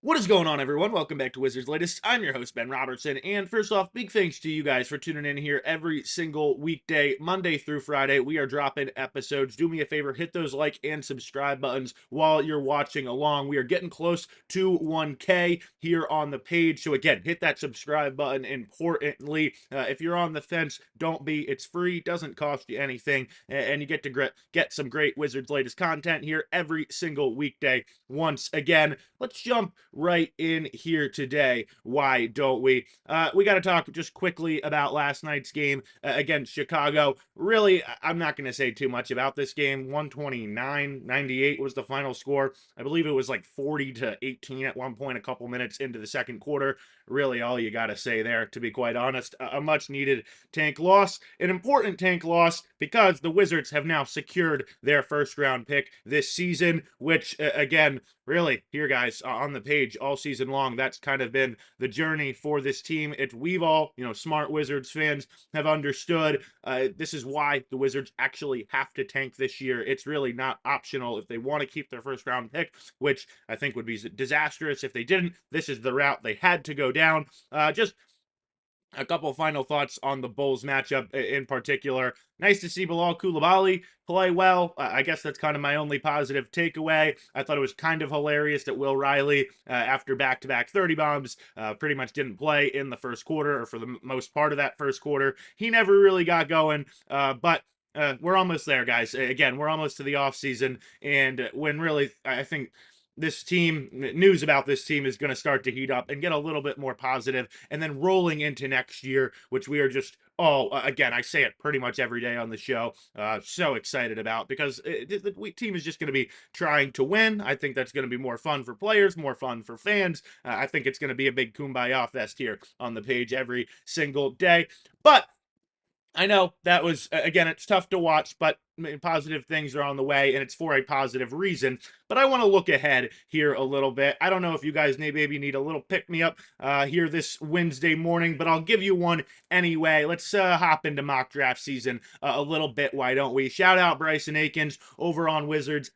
What is going on, everyone? Welcome back to Wizards Latest. I'm your host, Ben Robertson. And first off, big thanks to you guys for tuning in here every single weekday, Monday through Friday. We are dropping episodes. Do me a favor, hit those like and subscribe buttons while you're watching along. We are getting close to 1K here on the page. So, again, hit that subscribe button. Importantly, if you're on the fence, don't be. It's free, doesn't cost you anything. And you get to get some great Wizards Latest content here every single weekday. Once again, let's jump right in here today. Why don't we? We got to talk just quickly about last night's game against Chicago. Really, I'm not going to say too much about this game. 129-98 was the final score. I believe it was like 40-18 at one point, a couple minutes into the second quarter. Really, all you got to say there, to be quite honest. A much needed tank loss, an important tank loss because the Wizards have now secured their first round pick this season, which, again, really, here, guys, on the page all season long, that's kind of been the journey for this team. We've all, smart Wizards fans have understood. This is why the Wizards actually have to tank this year. It's really not optional if they want to keep their first round pick, which I think would be disastrous if they didn't. This is the route they had to go down. Just a couple final thoughts on the Bulls matchup in particular. Nice to see Bilal Coulibaly play well. I guess that's kind of my only positive takeaway. I thought it was kind of hilarious that Will Riley, after back-to-back 30 bombs, pretty much didn't play in the first quarter, or for the most part of that first quarter. He never really got going, but we're almost there, guys. Again, we're almost to the offseason, and when really, I think this team, news about this team is going to start to heat up and get a little bit more positive, and then rolling into next year, which we are just again, I say it pretty much every day on the show, so excited about, because the team is just going to be trying to win. I think that's going to be more fun for players, more fun for fans. I think it's going to be a big kumbaya fest here on the page every single day. But I know that was, again, it's tough to watch, but positive things are on the way, and it's for a positive reason. But I want to look ahead here a little bit. I don't know if you guys maybe need a little pick-me-up here this Wednesday morning, but I'll give you one anyway. Let's hop into mock draft season a little bit, why don't we? Shout out Bryson Akins over on Wizards,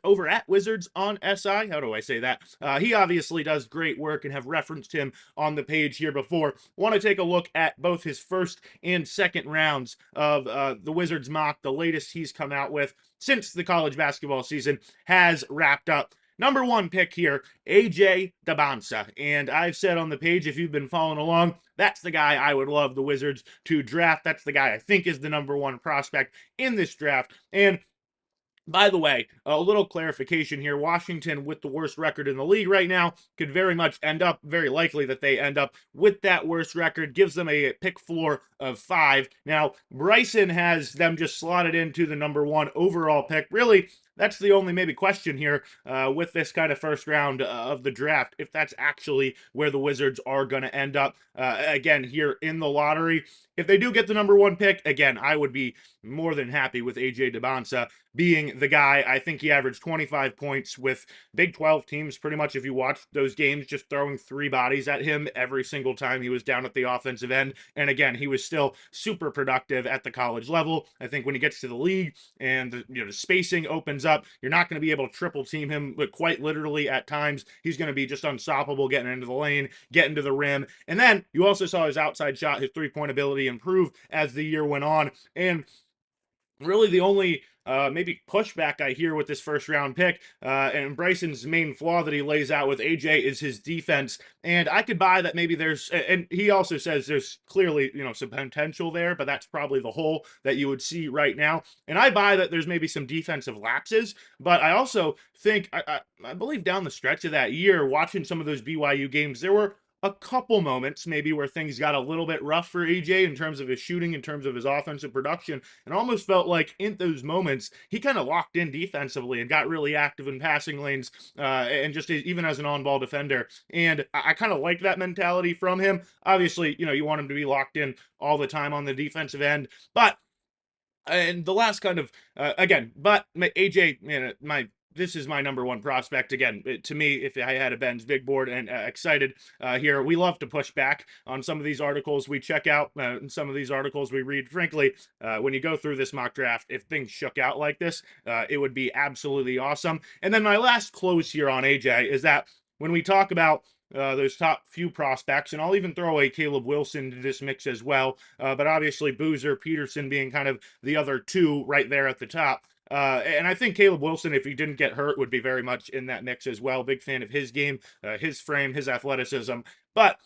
over at Wizards on SI. How do I say that? He obviously does great work, and have referenced him on the page here before. Want to take a look at both his first and second rounds of the Wizards mock. The latest he's come out with since the college basketball season has wrapped up. Number one pick here, AJ Dabansa. And I've said on the page, if you've been following along, that's the guy I would love the Wizards to draft. That's the guy I think is the number one prospect in this draft. And by the way, a little clarification here. Washington, with the worst record in the league right now, could very much end up, very likely that they end up with that worst record, gives them a pick floor of 5. Now, Bryson has them just slotted into the number one overall pick. Really, that's the only maybe question here with this kind of first round of the draft, if that's actually where the Wizards are going to end up again here in the lottery. If they do get the number one pick, again, I would be more than happy with AJ Dabansa being the guy. I think he averaged 25 points with Big 12 teams pretty much, if you watch those games, just throwing 3 bodies at him every single time he was down at the offensive end. And again, he was still super productive at the college level. I think when he gets to the league and the spacing opens up, you're not going to be able to triple team him, but quite literally at times he's going to be just unstoppable getting into the lane, getting to the rim. And then you also saw his outside shot, his three-point ability improve as the year went on. And really the only maybe pushback I hear with this first round pick, and Bryson's main flaw that he lays out with AJ, is his defense. And I could buy that maybe and he also says there's clearly, some potential there, but that's probably the hole that you would see right now. And I buy that there's maybe some defensive lapses, but I also think, I believe down the stretch of that year, watching some of those BYU games, there were a couple moments maybe where things got a little bit rough for AJ in terms of his shooting, in terms of his offensive production, and almost felt like in those moments he kind of locked in defensively and got really active in passing lanes, and just even as an on-ball defender. And I kind of like that mentality from him. Obviously, you want him to be locked in all the time on the defensive end, but and the last kind of again, but AJ, this is my number one prospect. Again, to me, if I had a Ben's big board, and excited here, we love to push back on some of these articles we check out, and some of these articles we read. Frankly, when you go through this mock draft, if things shook out like this, it would be absolutely awesome. And then my last close here on AJ is that when we talk about those top few prospects, and I'll even throw a Caleb Wilson into this mix as well, but obviously Boozer, Peterson being kind of the other two right there at the top. And I think Caleb Wilson, if he didn't get hurt, would be very much in that mix as well. Big fan of his game, his frame, his athleticism. But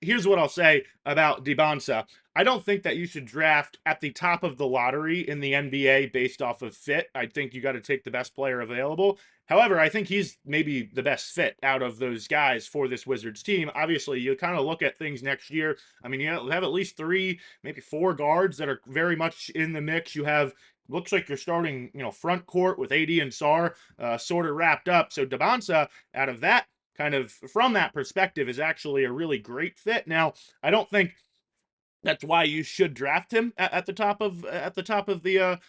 here's what I'll say about DeBonsa. I don't think that you should draft at the top of the lottery in the NBA based off of fit. I think you got to take the best player available. However, I think he's maybe the best fit out of those guys for this Wizards team. Obviously, you kind of look at things next year. I mean, you have at least 3, maybe 4 guards that are very much in the mix. You have looks like you're starting, front court with AD and Sar sort of wrapped up. So DeBonsa, out of that kind of from that perspective, is actually a really great fit. Now, I don't think that's why you should draft him at the top of at the top of the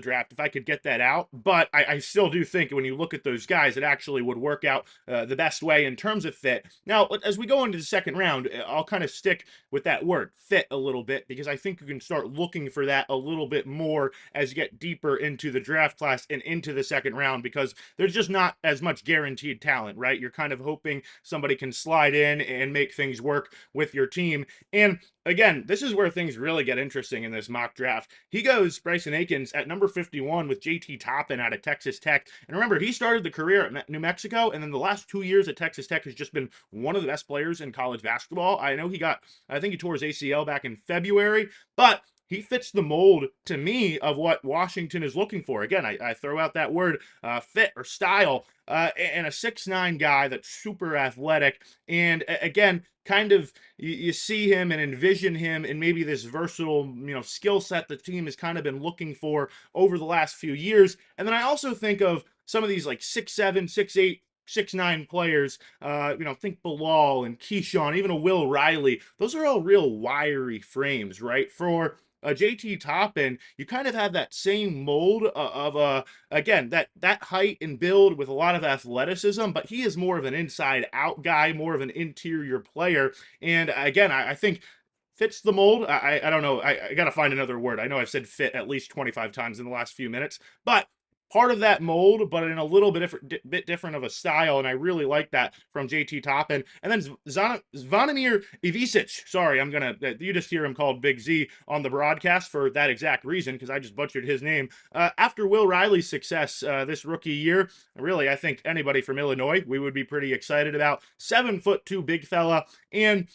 draft if I could get that out. But I still do think when you look at those guys, it actually would work out the best way in terms of fit. Now, as we go into the second round, I'll kind of stick with that word fit a little bit because I think you can start looking for that a little bit more as you get deeper into the draft class and into the second round because there's just not as much guaranteed talent, right? You're kind of hoping somebody can slide in and make things work with your team. And again, this is where things really get interesting in this mock draft. He goes Bryson Akins at number 51 with JT Toppin out of Texas Tech. And remember, he started the career at New Mexico, and then the last 2 years at Texas Tech has just been one of the best players in college basketball. I think he tore his ACL back in February, but he fits the mold to me of what Washington is looking for. Again, I throw out that word fit or style, and a 6'9" guy that's super athletic. And again, kind of you see him and envision him in maybe this versatile, skill set the team has kind of been looking for over the last few years. And then I also think of some of these like 6'7", 6'8", 6'9" players, think Bilal and Keyshawn, even a Will Riley. Those are all real wiry frames, right? For JT Toppin, you kind of have that same mold of again that height and build with a lot of athleticism, but he is more of an inside out guy, more of an interior player. And again, I think fits the mold. I don't know. I got to find another word. I know I've said fit at least 25 times in the last few minutes, but part of that mold, but in a little bit different of a style, and I really like that from JT Toppin. And then Zvonimir Ivisic. Sorry, you just hear him called Big Z on the broadcast for that exact reason because I just butchered his name. After Will Riley's success this rookie year, really, I think anybody from Illinois we would be pretty excited about. 7'2" big fella, and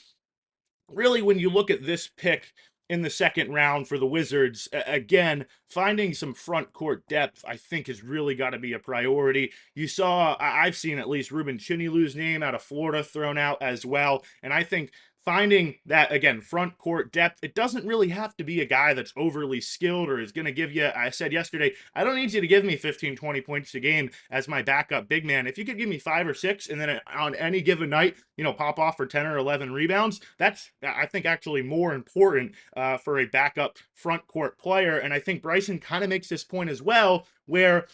really, when you look at this pick in the second round for the Wizards, again, finding some front court depth, I think, has really got to be a priority. I've seen at least Ruben Chinilu's name out of Florida thrown out as well, and I think finding that, again, front court depth, it doesn't really have to be a guy that's overly skilled or is going to give you, I said yesterday, I don't need you to give me 15, 20 points a game as my backup big man. If you could give me 5 or 6 and then on any given night, pop off for 10 or 11 rebounds, that's, I think, actually more important for a backup front court player. And I think Bryson kind of makes this point as well, where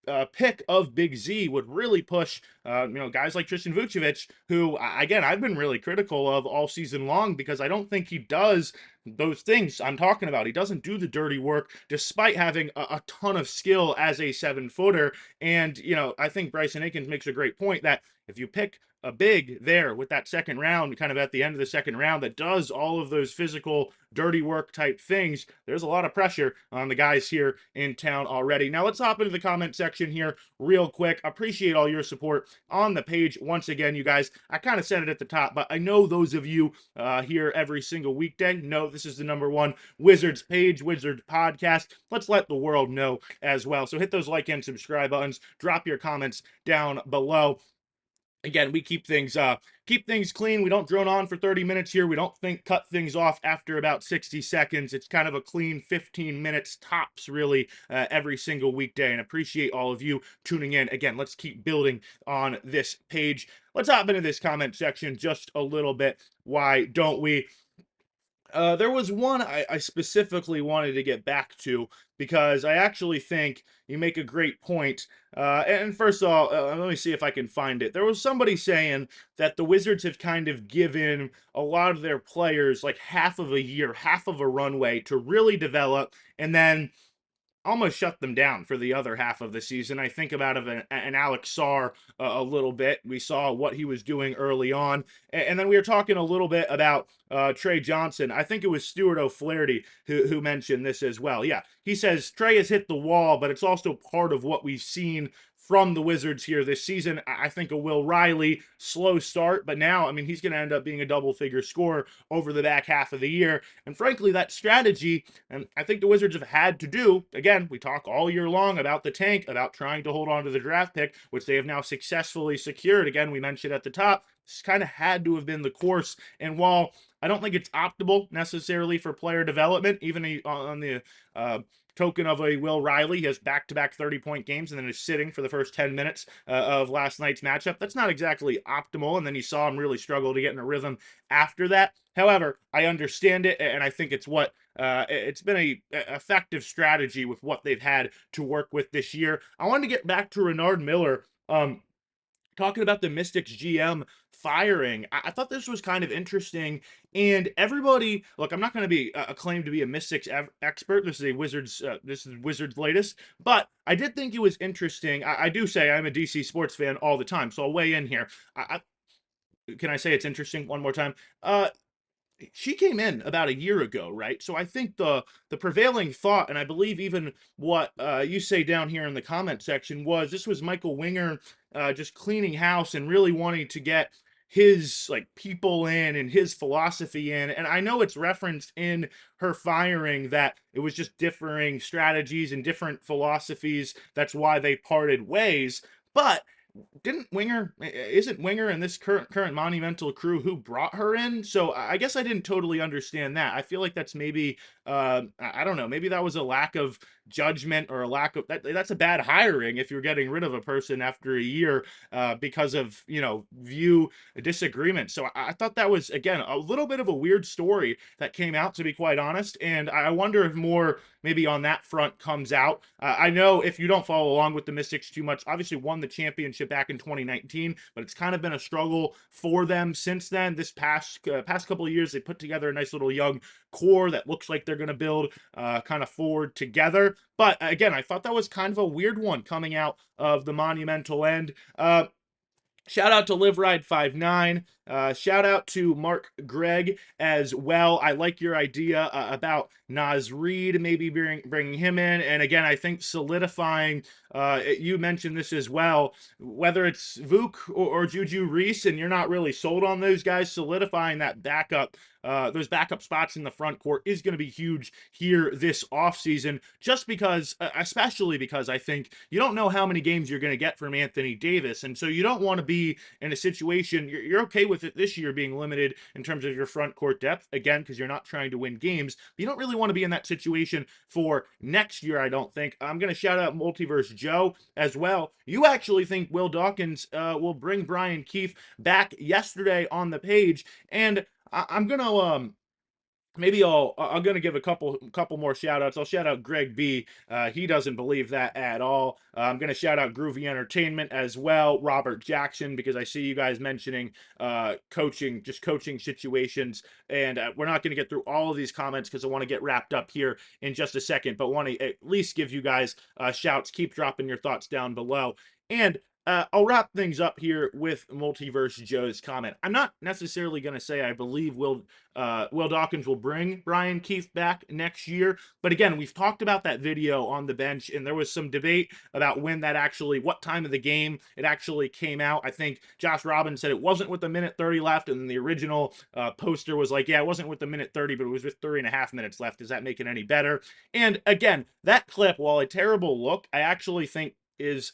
a pick of Big Z would really push, guys like Tristan Vucevic, who, again, I've been really critical of all season long because I don't think he does those things I'm talking about. He doesn't do the dirty work despite having a ton of skill as a 7-footer. And, I think Bryson Akins makes a great point that if you pick a big there with that second round, kind of at the end of the second round, that does all of those physical, dirty work type things, there's a lot of pressure on the guys here in town already. Now, let's hop into the comment section here real quick. Appreciate all your support on the page. Once again, you guys, I kind of said it at the top, but I know those of you here every single weekday know this is the #1 Wizards page, Wizards podcast. Let's let the world know as well. So hit those like and subscribe buttons. Drop your comments down below. Again, we keep things clean. We don't drone on for 30 minutes here. We don't cut things off after about 60 seconds. It's kind of a clean 15 minutes tops, really, every single weekday. And appreciate all of you tuning in. Again, let's keep building on this page. Let's hop into this comment section just a little bit. Why don't we? There was one I specifically wanted to get back to because I actually think you make a great point. And first of all, let me see if I can find it. There was somebody saying that the Wizards have kind of given a lot of their players like half of a year, half of a runway to really develop, and then almost shut them down for the other half of the season. I think about an Alex Sarr a little bit. We saw what he was doing early on. And then we were talking a little bit about Trey Johnson. I think it was Stuart O'Flaherty who mentioned this as well. Yeah, he says Trey has hit the wall, but it's also part of what we've seen from the Wizards here this season. I think a Will Riley slow start, but now, I mean, he's going to end up being a double figure scorer over the back half of the year. And frankly, that strategy, and I think the Wizards have had to do, again, we talk all year long about the tank, about trying to hold on to the draft pick, which they have now successfully secured. Again, we mentioned at the top, this kind of had to have been the course. And while I don't think it's optimal necessarily for player development, even on the token of a Will Riley. He has back-to-back 30-point games and then is sitting for the first 10 minutes of last night's matchup. That's not exactly optimal, and then you saw him really struggle to get in a rhythm after that. However, I understand it, and I think it's what it's been a effective strategy with what they've had to work with this year. I wanted to get back to Renard Miller. Talking about the Mystics GM firing, I thought this was kind of interesting. And everybody, look, I'm not going to be acclaimed to be a Mystics expert. This is Wizards latest, but I did think it was interesting. I do say I'm a DC sports fan all the time, so I'll weigh in here. Can I say it's interesting one more time? She came in about a year ago, right? So I think the prevailing thought, and I believe even what you say down here in the comment section, was this was Michael Winger just cleaning house and really wanting to get his like people in and his philosophy in. And I know it's referenced in her firing that it was just differing strategies and different philosophies. That's why they parted ways. But didn't Winger isn't Winger and this current Monumental crew who brought her in? So I guess I didn't totally understand that. I feel like that's maybe I don't know, maybe that was a lack of judgment or a lack of that's a bad hiring if you're getting rid of a person after a year because of view disagreement. So I thought that was again a little bit of a weird story that came out, to be quite honest, and I wonder if more maybe on that front comes out. I know if you don't follow along with the Mystics too much, obviously won the championship back in 2019, but it's kind of been a struggle for them since then. This past couple of years, they put together a nice little young core that looks like they're going to build kind of forward together. But again, I thought that was kind of a weird one coming out of the Monumental end. Shout out to Live Ride 59. Shout out to Mark Gregg as well. I like your idea about Naz Reid maybe bringing him in. And again, I think solidifying, you mentioned this as well, whether it's Vuk or Juju Reese, and you're not really sold on those guys, solidifying that backup, those backup spots in the front court is going to be huge here this offseason, just because, especially because I think you don't know how many games you're going to get from Anthony Davis. And so you don't want to be in a situation, you're okay with it this year being limited in terms of your front court depth, again, because you're not trying to win games. But you don't really want to be in that situation for next year, I don't think. I'm going to shout out Multiverse Joe as well. You actually think Will Dawkins will bring Brian Keefe back yesterday on the page, and I'm gonna maybe I'm gonna give a couple more shout outs. I'll shout out Greg B. He doesn't believe that at all. I'm gonna shout out Groovy Entertainment as well, Robert Jackson, because I see you guys mentioning coaching situations, and we're not gonna get through all of these comments because I want to get wrapped up here in just a second, but want to at least give you guys shouts. Keep dropping your thoughts down below. And I'll wrap things up here with Multiverse Joe's comment. I'm not necessarily going to say I believe Will Dawkins will bring Brian Keefe back next year, but again, we've talked about that video on the bench, and there was some debate about what time of the game it actually came out. I think Josh Robbins said it wasn't with the minute 30 left, and the original poster was like, yeah, it wasn't with the minute 30, but it was with 3.5 minutes left. Does that make it any better? And again, that clip, while a terrible look, I actually think is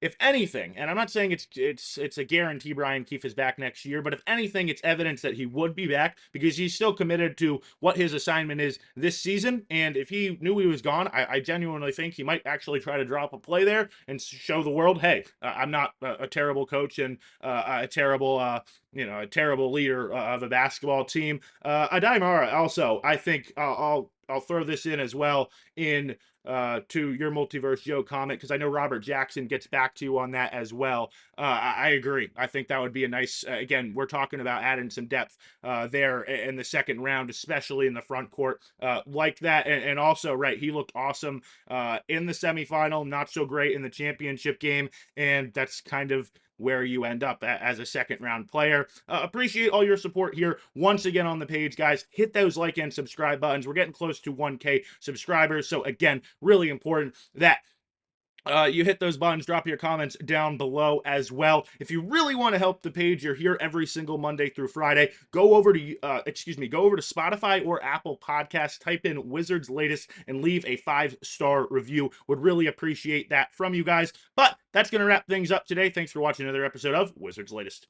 if anything, and I'm not saying it's a guarantee Brian Keefe is back next year, but if anything, it's evidence that he would be back because he's still committed to what his assignment is this season. And if he knew he was gone, I genuinely think he might actually try to drop a play there and show the world, hey, I'm not a terrible coach and a terrible leader of a basketball team. Adai Mara also, I think I'll I'll throw this in as well in to your Multiverse Joe comment, because I know Robert Jackson gets back to you on that as well. I agree. I think that would be a nice, again, we're talking about adding some depth there in the second round, especially in the front court like that. And also, right, he looked awesome in the semifinal, not so great in the championship game. And that's kind of where you end up as a second round player. Appreciate all your support here once again on the page, guys. Hit those like and subscribe buttons. We're getting close to 1K subscribers. So again, really important that you hit those buttons, drop your comments down below as well. If you really want to help the page, you're here every single Monday through Friday. Go over to, go over to Spotify or Apple Podcasts, type in Wizards Latest and leave a 5-star review. Would really appreciate that from you guys. But that's going to wrap things up today. Thanks for watching another episode of Wizards Latest.